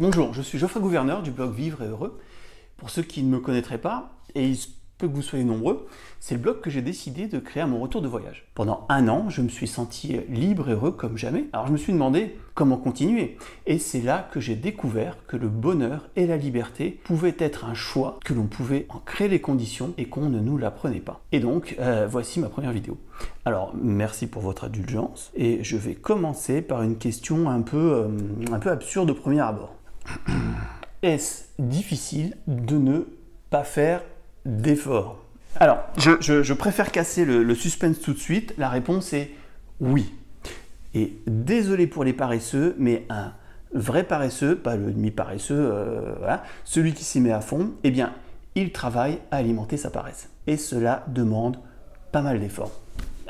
Bonjour, je suis Geoffrey Gouverneur du blog Vivre et Heureux. Pour ceux qui ne me connaîtraient pas, et il se peut que vous soyez nombreux, c'est le blog que j'ai décidé de créer à mon retour de voyage. Pendant un an, je me suis senti libre et heureux comme jamais. Alors je me suis demandé comment continuer. Et c'est là que j'ai découvert que le bonheur et la liberté pouvaient être un choix, que l'on pouvait en créer les conditions et qu'on ne nous l'apprenait pas. Et donc, voici ma première vidéo. Alors, merci pour votre indulgence. Et je vais commencer par une question un peu absurde au premier abord. Est-ce difficile de ne pas faire d'efforts? Alors, je préfère casser le suspense tout de suite. La réponse est oui. Et désolé pour les paresseux, mais un vrai paresseux, pas le demi-paresseux, voilà, celui qui s'y met à fond, eh bien, il travaille à alimenter sa paresse. Et cela demande pas mal d'efforts.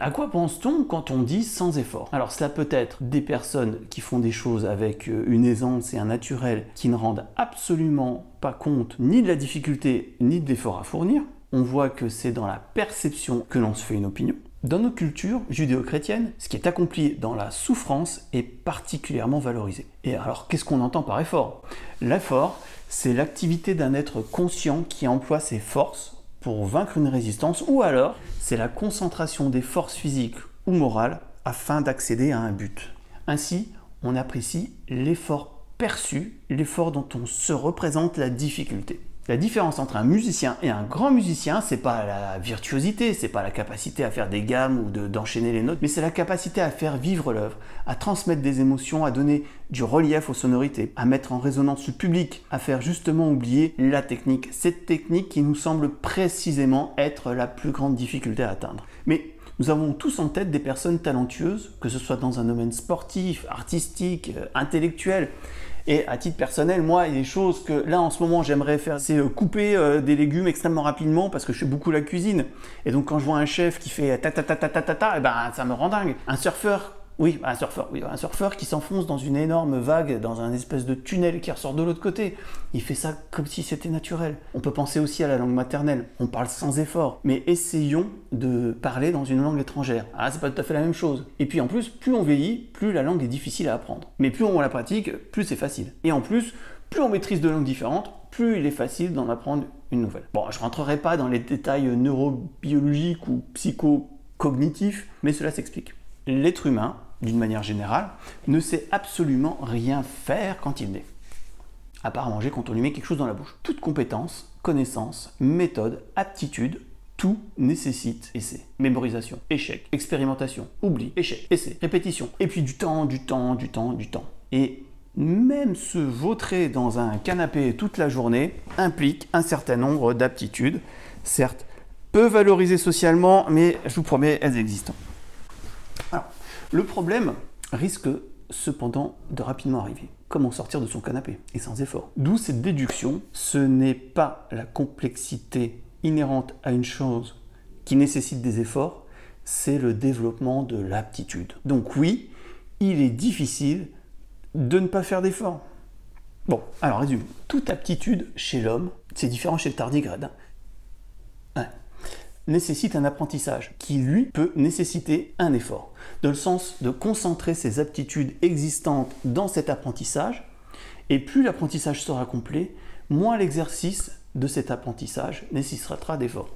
À quoi pense-t-on quand on dit sans effort? Alors cela peut être des personnes qui font des choses avec une aisance et un naturel qui ne rendent absolument pas compte ni de la difficulté ni de l'effort à fournir. On voit que c'est dans la perception que l'on se fait une opinion. Dans nos cultures judéo-chrétiennes, ce qui est accompli dans la souffrance est particulièrement valorisé. Et alors qu'est-ce qu'on entend par effort? L'effort, c'est l'activité d'un être conscient qui emploie ses forces pour vaincre une résistance, ou alors c'est la concentration des forces physiques ou morales afin d'accéder à un but. Ainsi, on apprécie l'effort perçu, l'effort dont on se représente la difficulté. La différence entre un musicien et un grand musicien, c'est pas la virtuosité, c'est pas la capacité à faire des gammes ou d'enchaîner les notes, mais c'est la capacité à faire vivre l'œuvre, à transmettre des émotions, à donner du relief aux sonorités, à mettre en résonance le public, à faire justement oublier la technique. Cette technique qui nous semble précisément être la plus grande difficulté à atteindre. Mais nous avons tous en tête des personnes talentueuses, que ce soit dans un domaine sportif, artistique, intellectuel. Et à titre personnel, moi, il y a des choses que là en ce moment j'aimerais faire, c'est couper des légumes extrêmement rapidement parce que je fais beaucoup la cuisine. Et donc quand je vois un chef qui fait ta ta ta ta ta ta ta, et ben ça me rend dingue. Un surfeur qui s'enfonce dans une énorme vague, dans un espèce de tunnel qui ressort de l'autre côté. Il fait ça comme si c'était naturel. On peut penser aussi à la langue maternelle. On parle sans effort. Mais essayons de parler dans une langue étrangère. Ah, c'est pas tout à fait la même chose. Et puis en plus, plus on vieillit, plus la langue est difficile à apprendre. Mais plus on la pratique, plus c'est facile. Et en plus, plus on maîtrise de langues différentes, plus il est facile d'en apprendre une nouvelle. Bon, je rentrerai pas dans les détails neurobiologiques ou psychocognitifs, mais cela s'explique. L'être humain, d'une manière générale, ne sait absolument rien faire quand il naît, à part manger quand on lui met quelque chose dans la bouche. Toute compétence, connaissance, méthode, aptitude, tout nécessite essai, mémorisation, échec, expérimentation, oubli, échec, essai, répétition, et puis du temps. Et même se vautrer dans un canapé toute la journée implique un certain nombre d'aptitudes, certes peu valorisées socialement, mais je vous promets, elles existent. Alors, le problème risque cependant de rapidement arriver. Comment sortir de son canapé et sans effort? D'où cette déduction, ce n'est pas la complexité inhérente à une chose qui nécessite des efforts, c'est le développement de l'aptitude. Donc oui, il est difficile de ne pas faire d'efforts. Bon, alors résume. Toute aptitude chez l'homme, c'est différent chez le tardigrade, nécessite un apprentissage qui, lui, peut nécessiter un effort, dans le sens de concentrer ses aptitudes existantes dans cet apprentissage, et plus l'apprentissage sera complet, moins l'exercice de cet apprentissage nécessitera d'efforts.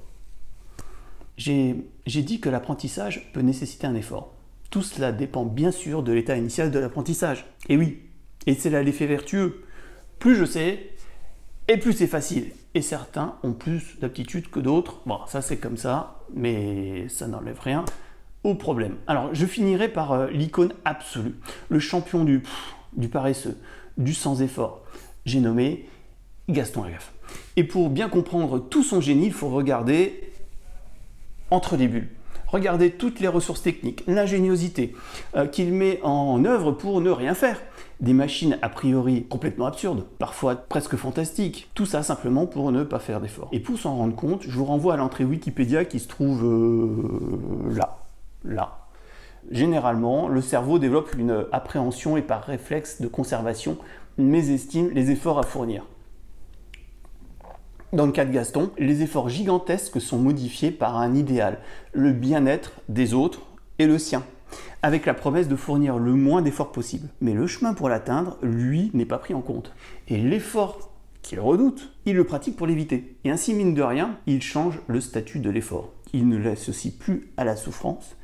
J'ai dit que l'apprentissage peut nécessiter un effort. Tout cela dépend bien sûr de l'état initial de l'apprentissage. Et oui, et c'est là l'effet vertueux. Plus je sais, et plus c'est facile. Et certains ont plus d'aptitudes que d'autres. Bon, ça c'est comme ça, mais ça n'enlève rien au problème. Alors, je finirai par l'icône absolue, le champion du paresseux, du sans effort. J'ai nommé Gaston Lagaffe. Et pour bien comprendre tout son génie, il faut regarder entre les bulles. Regardez toutes les ressources techniques, l'ingéniosité qu'il met en œuvre pour ne rien faire. Des machines a priori complètement absurdes, parfois presque fantastiques. Tout ça simplement pour ne pas faire d'efforts. Et pour s'en rendre compte, je vous renvoie à l'entrée Wikipédia qui se trouve là. Généralement, le cerveau développe une appréhension et par réflexe de conservation mésestime les efforts à fournir. Dans le cas de Gaston, les efforts gigantesques sont modifiés par un idéal, le bien-être des autres et le sien. avec la promesse de fournir le moins d'efforts possible. Mais le chemin pour l'atteindre, lui, n'est pas pris en compte. Et l'effort qu'il redoute, il le pratique pour l'éviter. Et ainsi, mine de rien, il change le statut de l'effort. Il ne l'associe plus à la souffrance,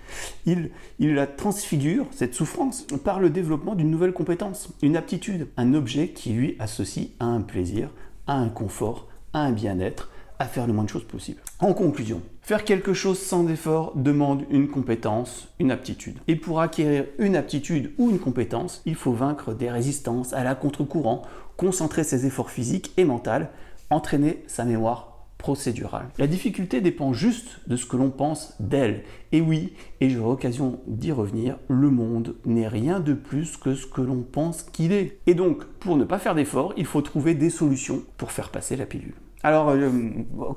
il la transfigure, cette souffrance, par le développement d'une nouvelle compétence, une aptitude, un objet qui lui associe à un plaisir, à un confort, à un bien-être, à faire le moins de choses possible. En conclusion, faire quelque chose sans effort demande une compétence, une aptitude. Et pour acquérir une aptitude ou une compétence, il faut vaincre des résistances à la contre-courant, concentrer ses efforts physiques et mentaux, entraîner sa mémoire procédurale. La difficulté dépend juste de ce que l'on pense d'elle. Et oui, et j'aurai l'occasion d'y revenir, le monde n'est rien de plus que ce que l'on pense qu'il est. Et donc, pour ne pas faire d'efforts, il faut trouver des solutions pour faire passer la pilule. Alors,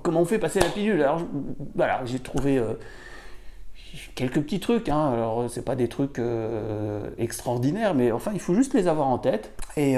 comment on fait passer la pilule? Alors, voilà, j'ai trouvé quelques petits trucs, hein. Alors c'est pas des trucs extraordinaires, mais enfin il faut juste les avoir en tête et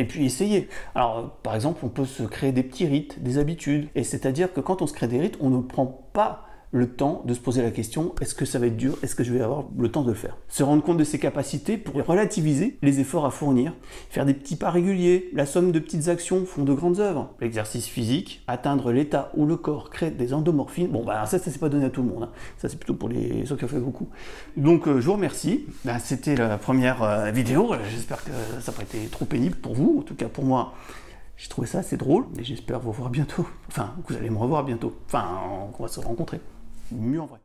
puis essayer. Alors par exemple, on peut se créer des petits rites, des habitudes, et c'est-à-dire que quand on se crée des rites, on ne prend pas le temps de se poser la question, est-ce que ça va être dur, est-ce que je vais avoir le temps de le faire? Se rendre compte de ses capacités pour relativiser les efforts à fournir, faire des petits pas réguliers, la somme de petites actions font de grandes œuvres. L'exercice physique, atteindre l'état où le corps crée des endomorphines, bon bah ça c'est pas donné à tout le monde, hein. Ça c'est plutôt pour les ceux qui en fait beaucoup. Donc je vous remercie, c'était la première vidéo, j'espère que ça n'a pas été trop pénible pour vous, en tout cas pour moi. J'ai trouvé ça assez drôle, et j'espère vous revoir bientôt. Enfin, que vous allez me revoir bientôt. Enfin, qu'on va se rencontrer. Mieux en vrai.